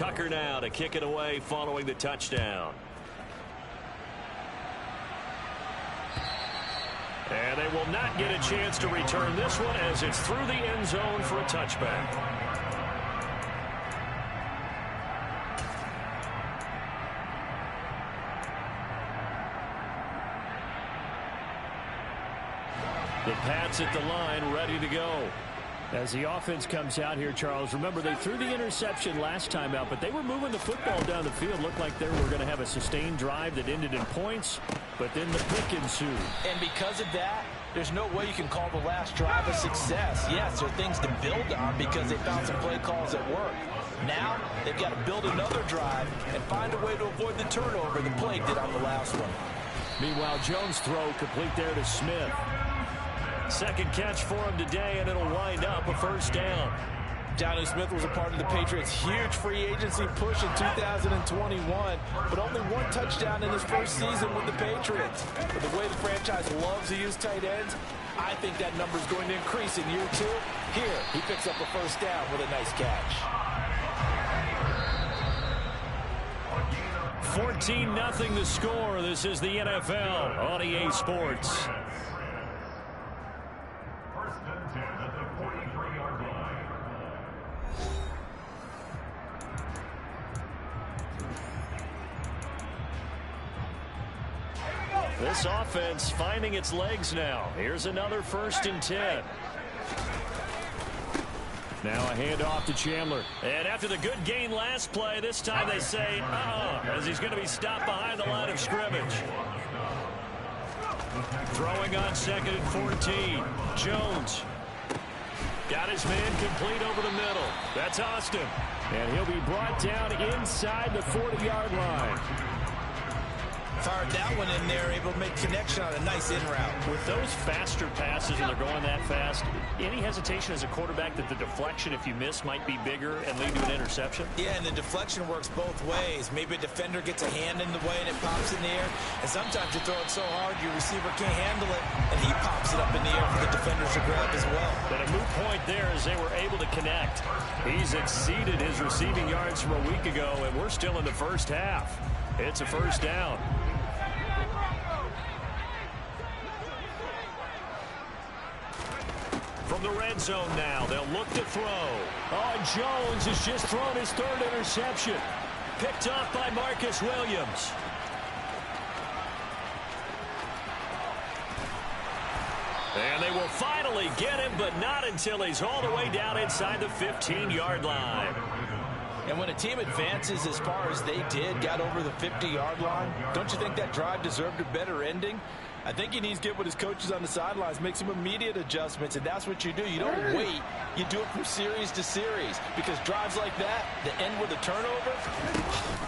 Tucker now to kick it away following the touchdown. And they will not get a chance to return this one as it's through the end zone for a touchback. The Pats at the line, ready to go. As the offense comes out here, Charles, remember they threw the interception last time out, but they were moving the football down the field. Looked like they were going to have a sustained drive that ended in points, but then the pick ensued. And because of that, there's no way you can call the last drive a success. Yes, there are things to build on because they found some play calls that work. Now, they've got to build another drive and find a way to avoid the turnover the play did on the last one. Meanwhile, Jones' throw complete there to Smith. Second catch for him today, and it'll wind up a first down. Jonnu Smith was a part of the Patriots' huge free agency push in 2021, but only one touchdown in his first season with the Patriots. But the way the franchise loves to use tight ends, I think that number is going to increase in year 2. Here, he picks up a first down with a nice catch. 14-0 the score. This is the NFL on EA Sports. This offense finding its legs now. Here's another 1st and 10. Now a handoff to Chandler. And after the good gain last play, this time they say, as he's going to be stopped behind the line of scrimmage. Throwing on 2nd and 14. Jones. Got his man complete over the middle. That's Austin. And he'll be brought down inside the 40-yard line. Fired that one in there, able to make connection on a nice in route. With those faster passes and they're going that fast, any hesitation as a quarterback that the deflection, if you miss, might be bigger and lead to an interception? Yeah, and the deflection works both ways. Maybe a defender gets a hand in the way and it pops in the air. And sometimes you throw it so hard your receiver can't handle it, and he pops it up in the air for the defenders to grab as well. But a moot point there as they were able to connect. He's exceeded his receiving yards from a week ago, and we're still in the first half. It's a first down. From the red zone now, they'll look to throw. Oh, Jones has just thrown his 3rd interception. Picked off by Marcus Williams. And they will finally get him, but not until he's all the way down inside the 15-yard line. And when a team advances as far as they did, got over the 50-yard line, don't you think that drive deserved a better ending? I think he needs to get with his coaches on the sidelines, make some immediate adjustments, and that's what you do. You don't wait. You do it from series to series, because drives like that, that end with a turnover,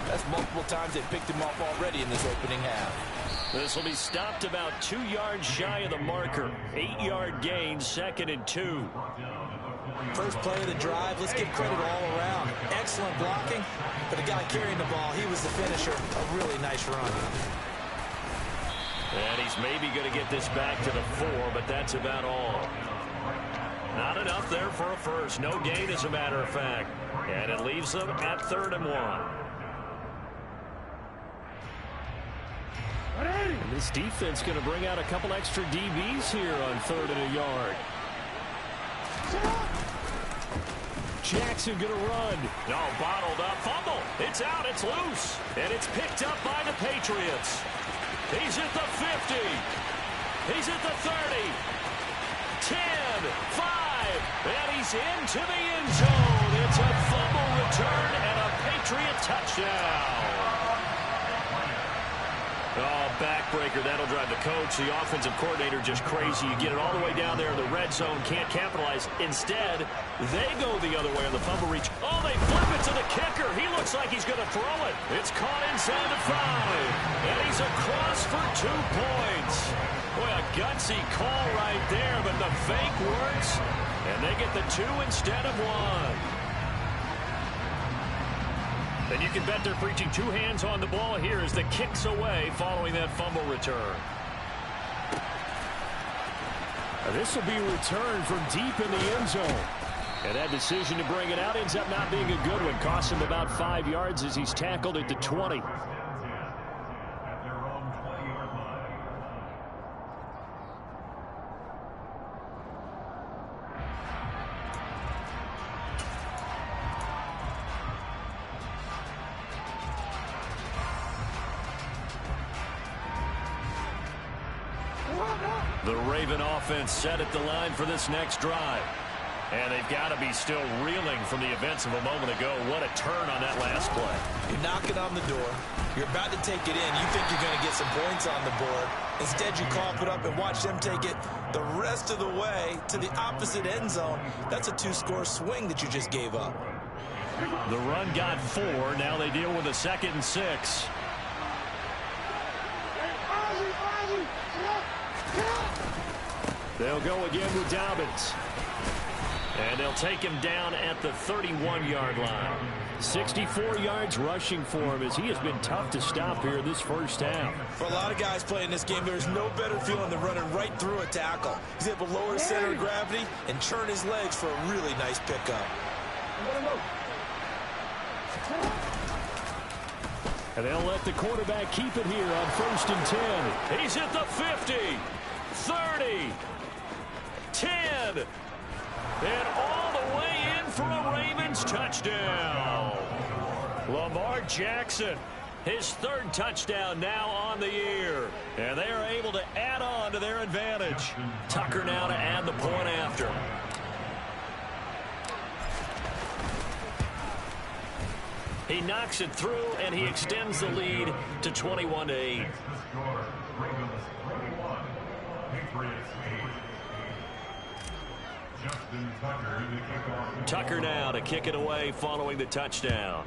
that's multiple times they've picked him off already in this opening half. This will be stopped about 2 yards shy of the marker. 8-yard gain, 2nd and 2. First play of the drive, let's give credit all around. Excellent blocking, but the guy carrying the ball, he was the finisher. A really nice run. And he's maybe going to get this back to the 4, but that's about all. Not enough there for a first. No gain, as a matter of fact. And it leaves them at 3rd and 1. And this defense going to bring out a couple extra DBs here on 3rd and a yard. Jackson going to run. No, bottled up. Fumble. It's out. It's loose. And it's picked up by the Patriots. He's at the 50. He's at the 30. 10, 5, and he's into the end zone. It's a fumble return and a Patriot touchdown. Oh, backbreaker. That'll drive the coach, the offensive coordinator, just crazy. You get it all the way down there in the red zone, can't capitalize. Instead, they go the other way on the fumble reach. Oh, they flip it to the kicker. He looks like he's going to throw it. It's caught inside the 5, and he's across for 2 points. Boy, a gutsy call right there, but the fake works, and they get the 2 instead of 1. And you can bet they're preaching 2 hands on the ball here as the kick's away following that fumble return. This will be returned from deep in the end zone. And that decision to bring it out ends up not being a good one. Costs him about 5 yards as he's tackled at the 20. The Raven offense set at the line for this next drive. And they've got to be still reeling from the events of a moment ago. What a turn on that last play. You're knocking on the door. You're about to take it in. You think you're going to get some points on the board. Instead, you cough it up and watch them take it the rest of the way to the opposite end zone. That's a 2-score swing that you just gave up. The run got 4. Now they deal with a 2nd and 6. They'll go again with Dobbins. And they'll take him down at the 31-yard line. 64 yards rushing for him as he has been tough to stop here this first half. For a lot of guys playing this game, there's no better feeling than running right through a tackle. He's able to lower his center of gravity and churn his legs for a really nice pickup. And they'll let the quarterback keep it here on 1st and 10. He's at the 50, 30, 10. And all the way in for a Ravens touchdown. Lamar Jackson, his 3rd touchdown now on the year. And they are able to add on to their advantage. Tucker now to add the point after. He knocks it through, and he extends the lead to 21-8. Tucker now to kick it away following the touchdown.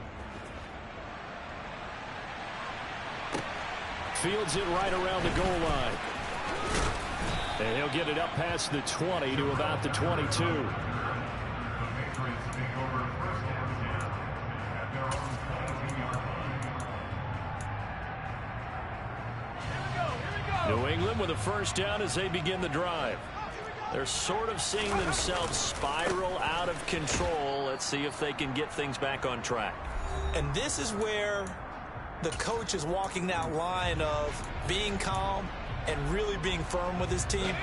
Fields it right around the goal line. And he'll get it up past the 20 to about the 22. New England with a 1st down as they begin the drive. They're sort of seeing themselves spiral out of control. Let's see if they can get things back on track. And this is where the coach is walking that line of being calm and really being firm with his team.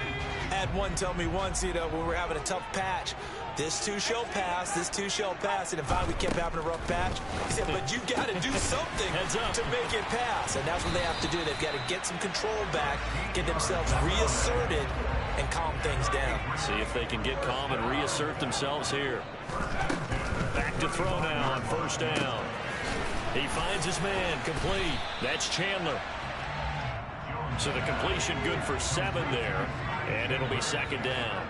I had one tell me once, when we were having a tough patch, this too shall pass, this too shall pass. And finally we kept having a rough patch. He said, but you got to do something to make it pass. And that's what they have to do. They've got to get some control back, get themselves reasserted, and calm things down. See if they can get calm and reassert themselves here. Back to throw now on 1st down. He finds his man, complete. That's Chandler. So the completion good for 7 there, and it'll be 2nd down.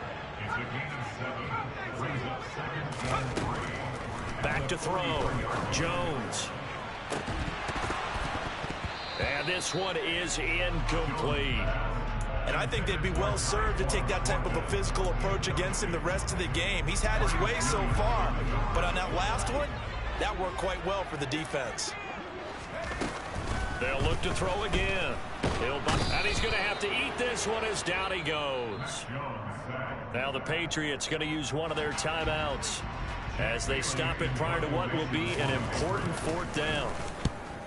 Back to throw. Jones. And this one is incomplete. And I think they'd be well served to take that type of a physical approach against him the rest of the game. He's had his way so far, but on that last one, that worked quite well for the defense. They'll look to throw again. And he's going to have to eat this one as down he goes. Now the Patriots going to use one of their timeouts as they stop it prior to what will be an important 4th down.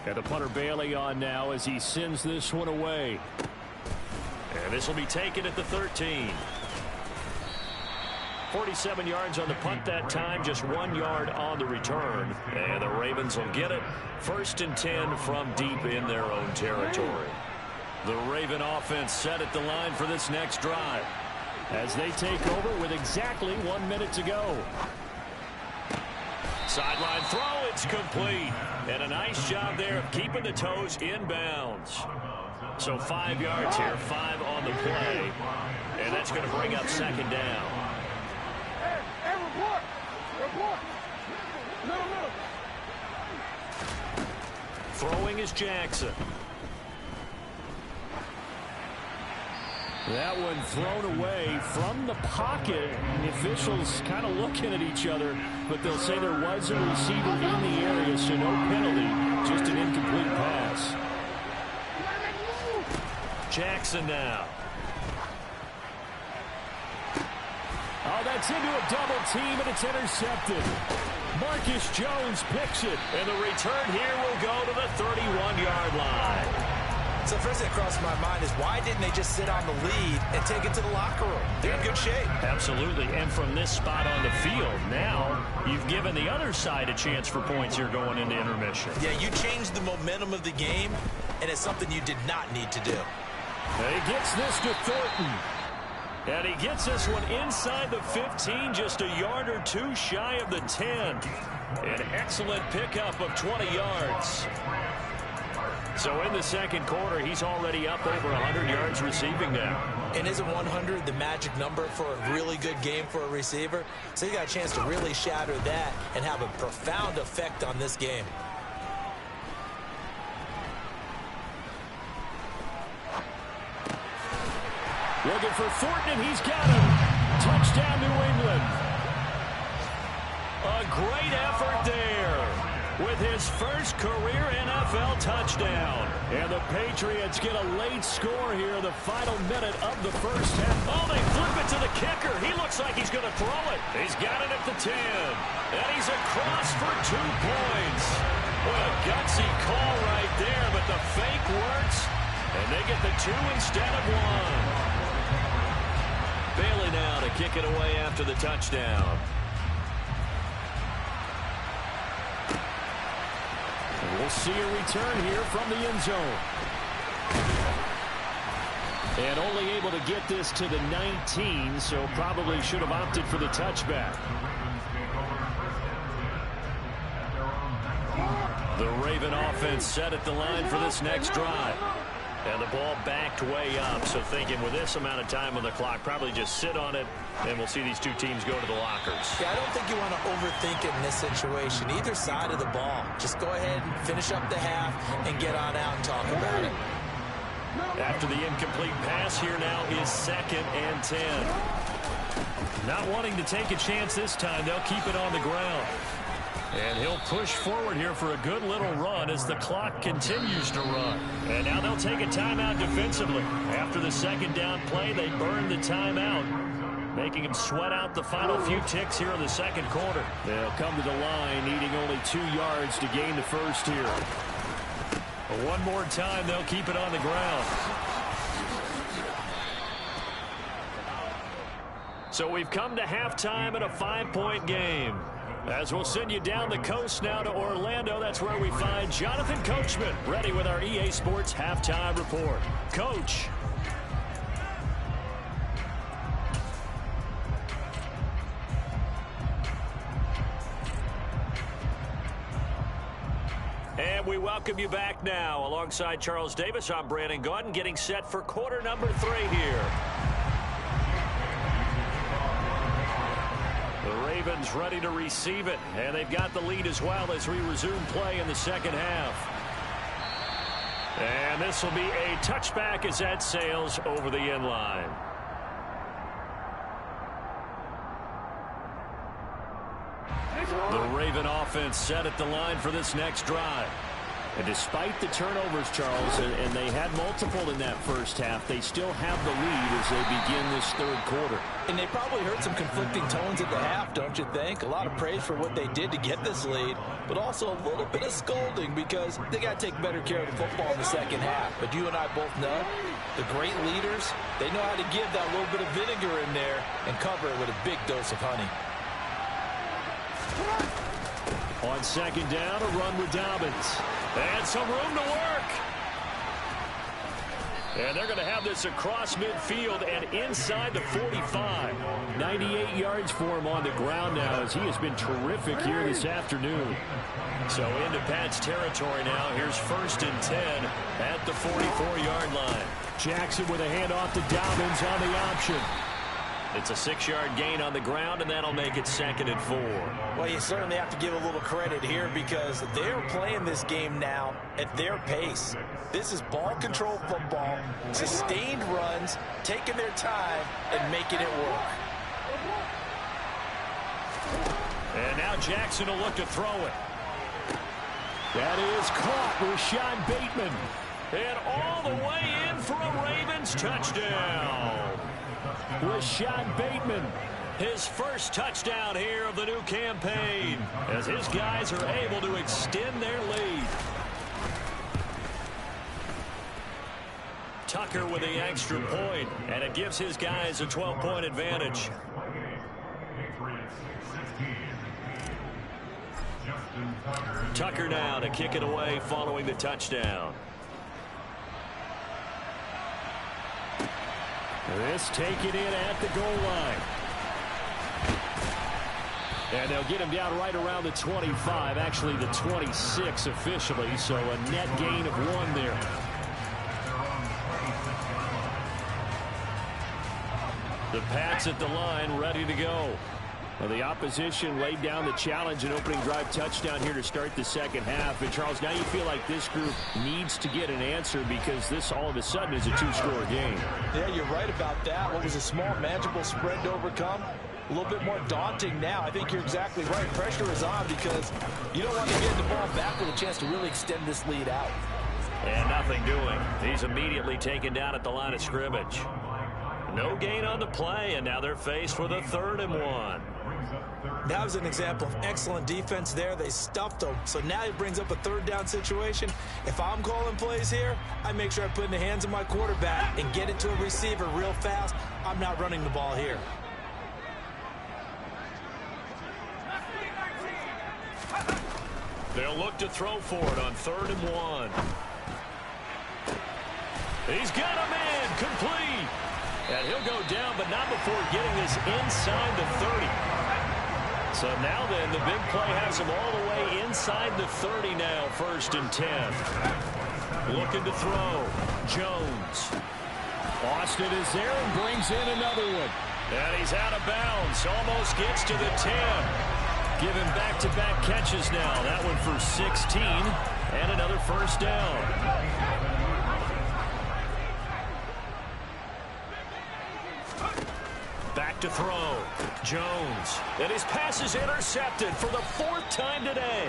And the punter Bailey on now as he sends this one away. And this will be taken at the 13. 47 yards on the punt that time, just 1 yard on the return. And the Ravens will get it. 1st and 10 from deep in their own territory. The Raven offense set at the line for this next drive as they take over with exactly 1 minute to go. Sideline throw, it's complete. And a nice job there of keeping the toes in bounds. So 5 yards here, 5 on the play. And that's going to bring up 2nd down. Throwing is Jackson. That one thrown away from the pocket. The officials kind of looking at each other, but they'll say there was a receiver in the area, so no penalty, just an incomplete pass. Jackson now. Oh, that's into a double team, and it's intercepted. Marcus Jones picks it. And the return here will go to the 31-yard line. So first thing that crossed my mind is why didn't they just sit on the lead and take it to the locker room? They're in good shape. Absolutely. And from this spot on the field, now you've given the other side a chance for points here going into intermission. Yeah, you changed the momentum of the game, and it's something you did not need to do. And he gets this to Thornton. And he gets this one inside the 15, just a yard or two shy of the 10. An excellent pickup of 20 yards. So in the second quarter, he's already up over 100 yards receiving now. And isn't 100 the magic number for a really good game for a receiver? So you got a chance to really shatter that and have a profound effect on this game. Looking for Thornton, and he's got him. Touchdown, New England. A great effort there with his first career NFL touchdown. And the Patriots get a late score here in the final minute of the first half. Oh, they flip it to the kicker. He looks like he's going to throw it. He's got it at the 10. And he's across for 2 points. What a gutsy call right there, but the fake works. And they get the 2 instead of 1. Bailey now to kick it away after the touchdown. We'll see a return here from the end zone. And only able to get this to the 19, so probably should have opted for the touchback. The Raven offense set at the line for this next drive. And the ball backed way up, so thinking with this amount of time on the clock, probably just sit on it, and we'll see these two teams go to the lockers. Yeah, I don't think you want to overthink it in this situation. Either side of the ball. Just go ahead and finish up the half and get on out and talk about it. After the incomplete pass, here now is 2nd and 10. Not wanting to take a chance this time, they'll keep it on the ground. And he'll push forward here for a good little run as the clock continues to run. And now they'll take a timeout defensively. After the second down play, they burn the timeout, making him sweat out the final few ticks here in the second quarter. They'll come to the line, needing only 2 yards to gain the first here. But one more time, they'll keep it on the ground. So we've come to halftime in a 5-point game. As we'll send you down the coast now to Orlando, that's where we find Jonathan Coachman, ready with our EA Sports Halftime Report. Coach. And we welcome you back now. Alongside Charles Davis, I'm Brandon Gaudin, getting set for quarter number 3 here. The Ravens ready to receive it, and they've got the lead as well as we resume play in the second half. And this will be a touchback as that sails over the end line. The Raven offense set at the line for this next drive. And despite the turnovers, Charles, and they had multiple in that first half, they still have the lead as they begin this third quarter. And they probably heard some conflicting tones at the half, don't you think? A lot of praise for what they did to get this lead, but also a little bit of scolding because they got to take better care of the football in the second half. But you and I both know the great leaders, they know how to give that little bit of vinegar in there and cover it with a big dose of honey. On second down, a run with Dobbins. And some room to work. And they're going to have this across midfield and inside the 45. 98 yards for him on the ground now as he has been terrific here this afternoon. So into Pat's territory now. Here's 1st and 10 at the 44-yard line. Jackson with a handoff to Dobbins on the option. It's a 6-yard gain on the ground, and that'll make it 2nd and 4. Well, you certainly have to give a little credit here because they're playing this game now at their pace. This is ball control football, sustained runs, taking their time, and making it work. And now Jackson will look to throw it. That is caught. Rashad Bateman. And all the way in for a Ravens touchdown. Rashad Bateman His first touchdown here of the new campaign as his guys are able to extend their lead. Tucker with the extra point, and it gives his guys a 12-point advantage. Tucker now to kick it away following the touchdown. This taken in at the goal line. And they'll get him down right around the 25, actually the 26 officially, so a net gain of 1 there. The Pats at the line, ready to go. Well, the opposition laid down the challenge and opening drive touchdown here to start the second half. And, Charles, now you feel like this group needs to get an answer because this all of a sudden is a 2-score game. Yeah, you're right about that. What was a small, manageable spread to overcome? A little bit more daunting now. I think you're exactly right. Pressure is on because you don't want to get the ball back with a chance to really extend this lead out. And nothing doing. He's immediately taken down at the line of scrimmage. No gain on the play, and now they're faced with a 3rd and 1. That was an example of excellent defense there. They stuffed them. So now it brings up a 3rd down situation. If I'm calling plays here, I make sure I put it in the hands of my quarterback and get it to a receiver real fast. I'm not running the ball here. They'll look to throw for it on 3rd and 1. He's got a man complete. And he'll go down, but not before getting this inside the 30. So now then, the big play has him all the way inside the 30 now, 1st and 10. Looking to throw. Jones. Austin is there and brings in another one. And he's out of bounds. Almost gets to the 10. Give him back-to-back catches now. That one for 16 and another 1st down. Back to throw. Jones. And his pass is intercepted for the 4th time today.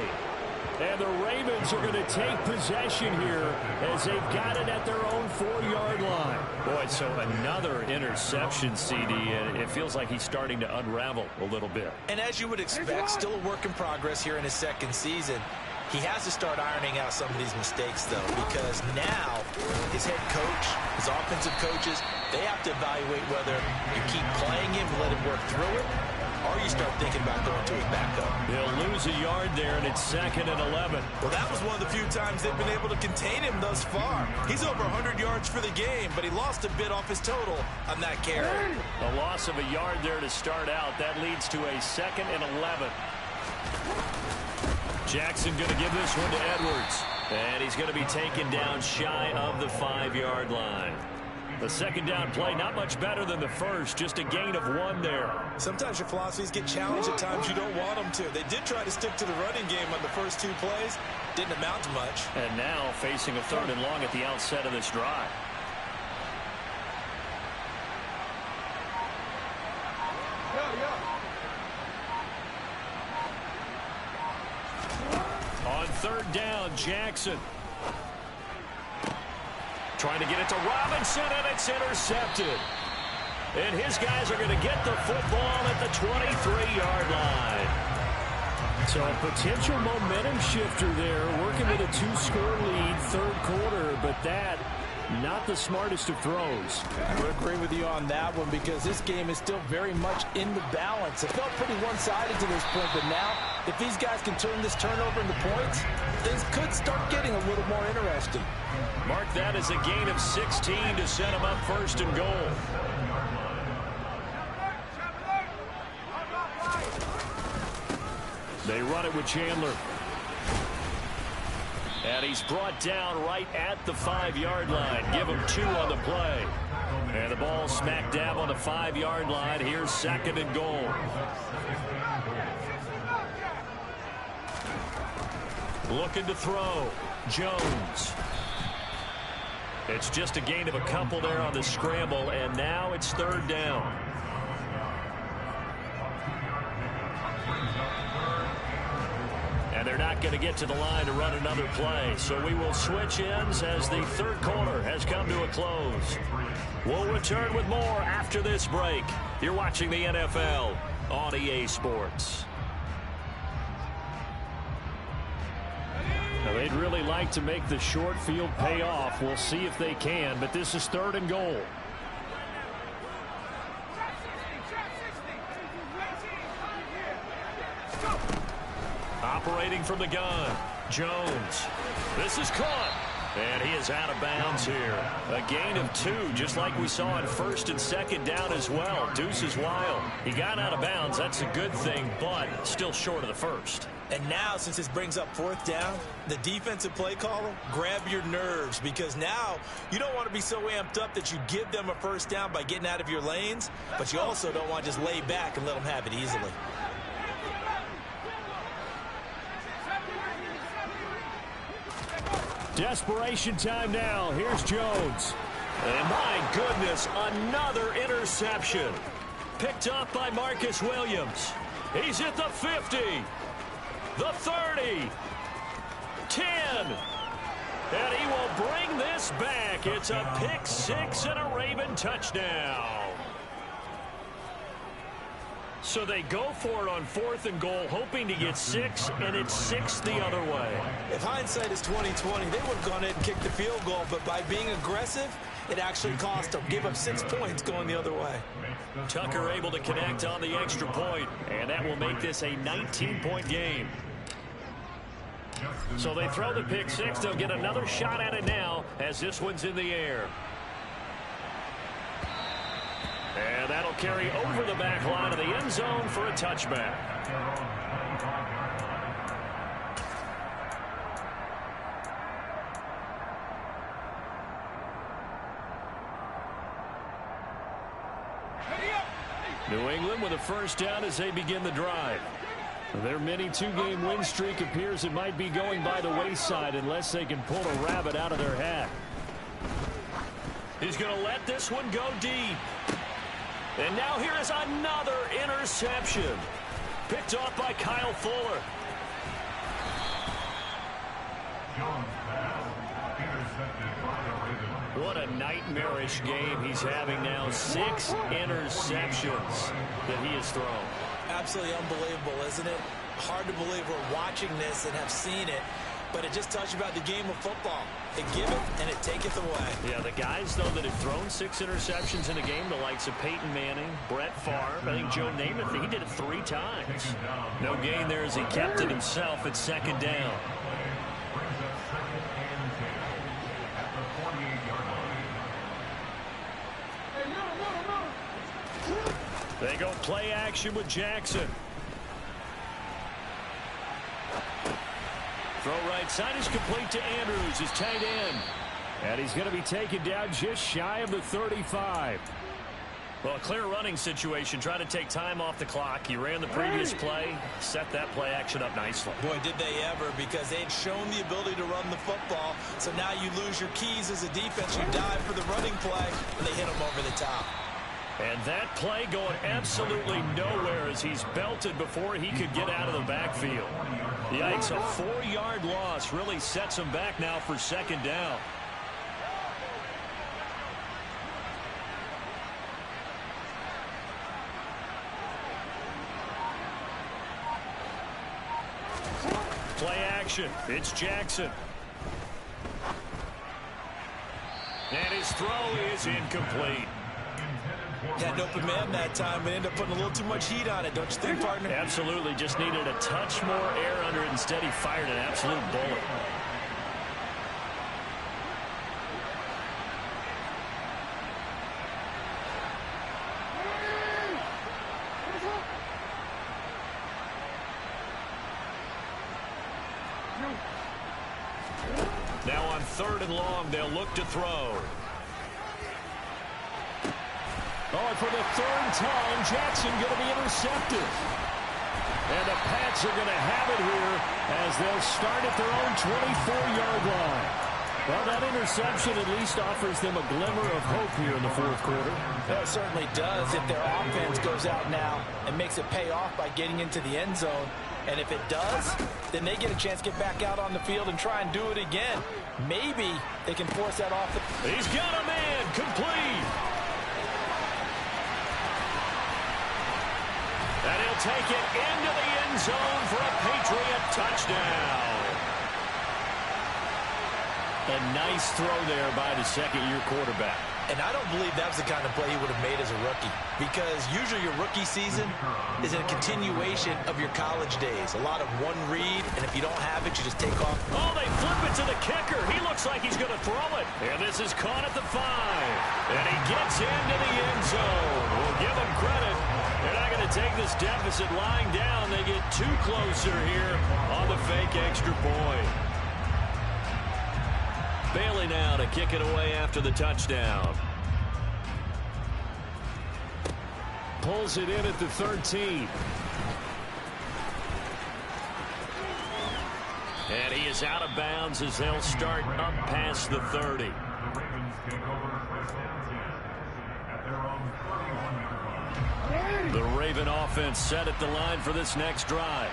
And the Ravens are going to take possession here as they've got it at their own 4-yard line. Boy, so another interception, CD, and it feels like he's starting to unravel a little bit. And as you would expect, still a work in progress here in his 2nd season. He has to start ironing out some of these mistakes, though, because now his head coach, his offensive coaches, they have to evaluate whether you keep playing him and let him work through it, or you start thinking about going to his backup. He'll lose a yard there, and it's 2nd and 11. Well, that was one of the few times they've been able to contain him thus far. He's over 100 yards for the game, but he lost a bit off his total on that carry. A loss of a yard there to start out. That leads to a 2nd and 11. Jackson going to give this one to Edwards. And he's going to be taken down shy of the 5-yard line. The 2nd down play, not much better than the first, just a gain of 1 there. Sometimes your philosophies get challenged at times you don't want them to. They did try to stick to the running game on the first 2 plays. Didn't amount to much. And now facing a 3rd and long at the outset of this drive. On 3rd down, Jackson. Trying to get it to Robinson, and it's intercepted. And his guys are going to get the football at the 23-yard line. So a potential momentum shifter there, working with a 2-score lead, 3rd quarter, but that, not the smartest of throws. I would agree with you on that one because this game is still very much in the balance. It felt pretty one-sided to this point, but now, if these guys can turn this turnover into points, things could start getting a little more interesting. Mark that as a gain of 16 to set him up 1st and goal. They run it with Chandler. And he's brought down right at the 5-yard line. Give him 2 on the play. And the ball smack dab on the 5-yard line. Here's 2nd and goal. Looking to throw. Jones. It's just a gain of a couple there on the scramble, and now it's 3rd down. And they're not going to get to the line to run another play. So we will switch ends as the 3rd quarter has come to a close. We'll return with more after this break. You're watching the NFL on EA Sports. Now, they'd really like to make the short field pay off. We'll see if they can, but this is 3rd and goal. Operating from the gun, Jones. This is caught. And he is out of bounds here. A gain of 2, just like we saw on 1st and 2nd down as well. Deuce is wild. He got out of bounds. That's a good thing, but still short of the 1st. And now, since this brings up 4th down, the defensive play caller, grab your nerves, because now you don't want to be so amped up that you give them a 1st down by getting out of your lanes, but you also don't want to just lay back and let them have it easily. Desperation time now. Here's Jones. And my goodness, another interception. Picked up by Marcus Williams. He's at the 50, the 30, 10. And he will bring this back. It's a pick 6 and a Raven touchdown. So they go for it on 4th and goal, hoping to get 6, and it's 6 the other way. If hindsight is 20/20, they would have gone in and kicked the field goal, but by being aggressive, it actually cost them. Give up 6 points going the other way. Tucker able to connect on the extra point, and that will make this a 19-point game. So they throw the pick 6. They'll get another shot at it now as this one's in the air. And that'll carry over the back line of the end zone for a touchback. New England with a 1st down as they begin the drive. Their mini 2-game win streak appears it might be going by the wayside unless they can pull a rabbit out of their hat. He's going to let this one go deep. And now here is another interception. Picked off by Kyle Fuller. What a nightmarish game he's having now. 6 interceptions that he has thrown. Absolutely unbelievable, isn't it? Hard to believe we're watching this and have seen it, but it just tells you about the game of football. It giveth and it taketh away. Yeah, the guys, though, that have thrown 6 interceptions in a game, the likes of Peyton Manning, Brett Favre, I think Joe Namath, he did it 3 times. No gain there as he kept it himself at 2nd down. They go play action with Jackson. Throw right side is complete to Andrews, his tight end. And he's going to be taken down just shy of the 35. Well, a clear running situation. Try to take time off the clock. He ran the previous play, set that play action up nicely. Boy, did they ever, because they had shown the ability to run the football. So now you lose your keys as a defense. You dive for the running play, and they hit them over the top. And that play going absolutely nowhere as he's belted before he could get out of the backfield. Yikes, a 4-yard loss really sets him back now for 2nd down. Play action. It's Jackson. And his throw is incomplete. Had an open man that time, but ended up putting a little too much heat on it, don't you think, partner? Absolutely. Just needed a touch more air under it. Instead, he fired an absolute bullet. Now on 3rd and long, they'll look to throw. Oh, and for the 3rd time, Jackson going to be intercepted. And the Pats are going to have it here as they'll start at their own 24-yard line. Well, that interception at least offers them a glimmer of hope here in the 4th quarter. Well, it certainly does if their offense goes out now and makes it pay off by getting into the end zone. And if it does, then they get a chance to get back out on the field and try and do it again. Maybe they can force that off. He's got a man complete. And he'll take it into the end zone for a Patriot touchdown. A nice throw there by the second-year quarterback. And I don't believe that was the kind of play he would have made as a rookie, because usually your rookie season is a continuation of your college days. A lot of one read, and if you don't have it, you just take off. Oh, they flip it to the kicker. He looks like he's going to throw it. And this is caught at the 5. And he gets into the end zone. We'll give him credit. They're not going to take this deficit lying down. They get too closer here on the fake extra point. Bailey now to kick it away after the touchdown. Pulls it in at the 13. And he is out of bounds as they'll start up past the 30. The Raven offense set at the line for this next drive.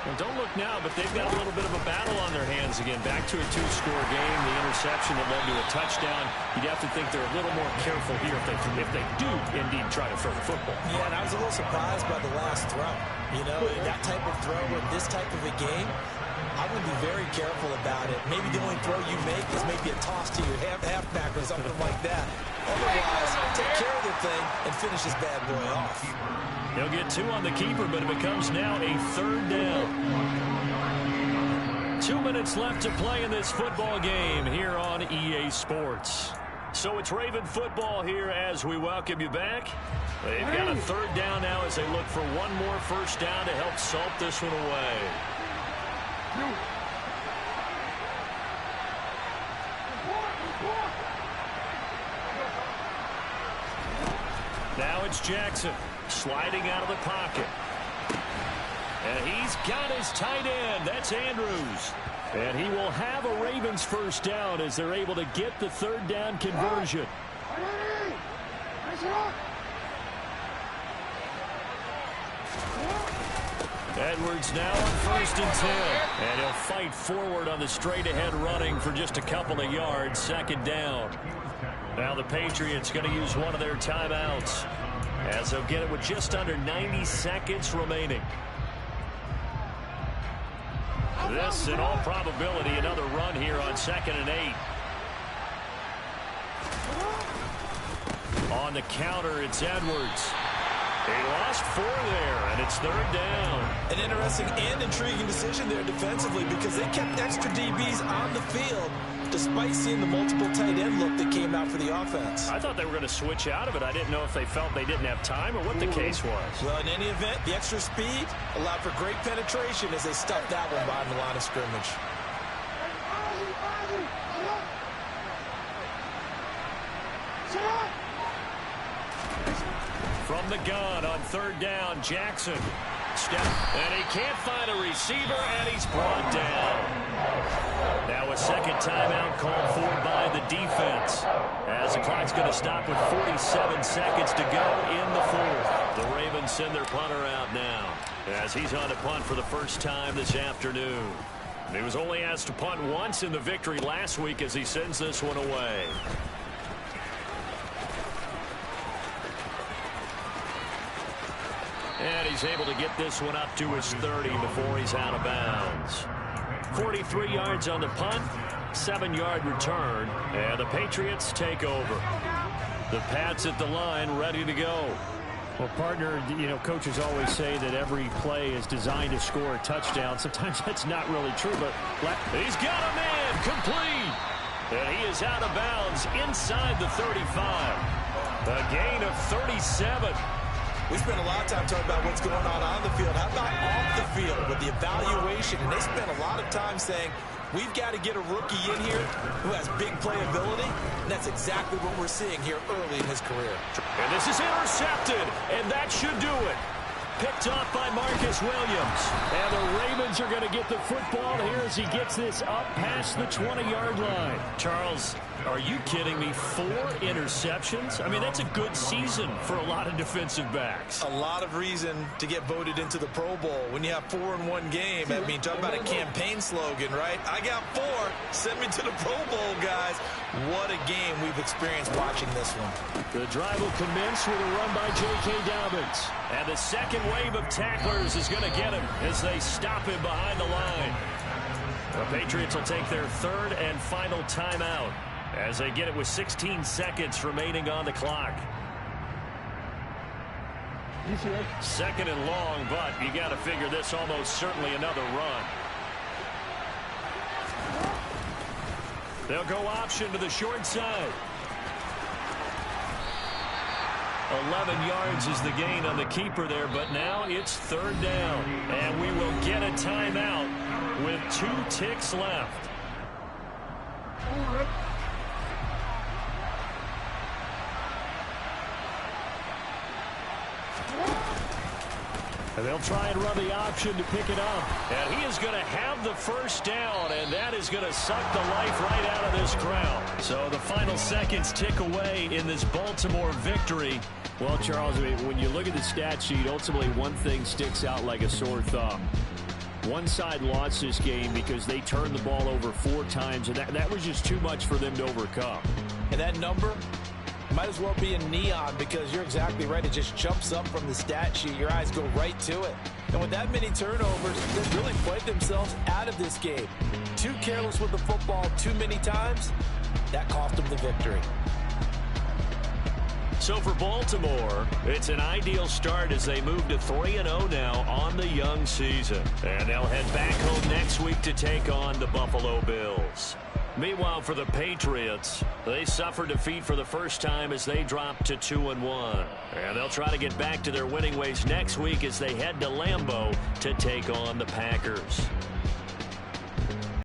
Well, don't look now, but they've got a little bit of a battle on their hands again. Back to a 2-score game. The interception that led to a touchdown. You'd have to think they're a little more careful here if they do indeed try to throw the football. Yeah, and I was a little surprised by the last throw. You know, that type of throw in this type of a game, I'm going to be very careful about it. Maybe the only throw you make is maybe a toss to your halfback or something like that. Otherwise, take care of the thing and finish this bad boy off. He'll get 2 on the keeper, but it becomes now a 3rd down. 2 minutes left to play in this football game here on EA Sports. So it's Raven football here as we welcome you back. They've got a 3rd down now as they look for one more first down to help salt this one away. Now it's Jackson sliding out of the pocket. And he's got his tight end. That's Andrews. And he will have a Ravens first down as they're able to get the 3rd down conversion. Edwards now on 1st and 10. And he'll fight forward on the straight-ahead running for just a couple of yards. 2nd down. Now the Patriots going to use one of their timeouts as they'll get it with just under 90 seconds remaining. This, in all probability, another run here on 2nd and 8. On the counter, it's Edwards. He lost 4 there, and it's 3rd down. An interesting and intriguing decision there defensively, because they kept extra DBs on the field despite seeing the multiple tight end look that came out for the offense. I thought they were going to switch out of it. I didn't know if they felt they didn't have time or what the case was. Well, in any event, the extra speed allowed for great penetration as they stuffed that one behind the line of scrimmage. From the gun on 3rd down, Jackson. And he can't find a receiver, and he's brought down. Now a 2nd timeout called for by the defense, as the clock's going to stop with 47 seconds to go in the 4th. The Ravens send their punter out now, as he's on to punt for the first time this afternoon. He was only asked to punt once in the victory last week as he sends this one away. And he's able to get this one up to his 30 before he's out of bounds. 43 yards on the punt, 7-yard return, and the Patriots take over. The Pats at the line, ready to go. Well, partner, you know, coaches always say that every play is designed to score a touchdown. Sometimes that's not really true, but he's got a man complete. And he is out of bounds inside the 35. A gain of 37. We spent a lot of time talking about what's going on the field. How about off the field with the evaluation? And they spent a lot of time saying, we've got to get a rookie in here who has big playability. And that's exactly what we're seeing here early in his career. And this is intercepted, and that should do it. Picked off by Marcus Williams. And the Ravens are going to get the football here as he gets this up past the 20-yard line. Charles, Are you kidding me? 4 interceptions? I mean, that's a good season for a lot of defensive backs. A lot of reason to get voted into the Pro Bowl. When you have 4 in one game, I mean, talk about a campaign slogan, right? I got 4. Send me to the Pro Bowl, guys. What a game we've experienced watching this one. The drive will commence with a run by J.K. Dobbins. And the second wave of tacklers is going to get him as they stop him behind the line. The Patriots will take their 3rd and final timeout as they get it with 16 seconds remaining on the clock. 2nd and long, but you got to figure this almost certainly another run. They'll go option to the short side. 11 yards is the gain on the keeper there, but now it's 3rd down. And we will get a timeout with 2 ticks left. And they'll try and run the option to pick it up. And he is going to have the 1st down, and that is going to suck the life right out of this crowd. So the final seconds tick away in this Baltimore victory. Well, Charles, I mean, when you look at the stat sheet, ultimately one thing sticks out like a sore thumb. One side lost this game because they turned the ball over 4 times, and that was just too much for them to overcome. And that number might as well be in neon, because you're exactly right. It just jumps up from the stat sheet. Your eyes go right to it. And with that many turnovers, they've really played themselves out of this game. Too careless with the football too many times. That cost them the victory. So for Baltimore, it's an ideal start as they move to 3-0 now on the young season. And they'll head back home next week to take on the Buffalo Bills. Meanwhile, for the Patriots, they suffered defeat for the first time as they dropped to 2-1. And they'll try to get back to their winning ways next week as they head to Lambeau to take on the Packers.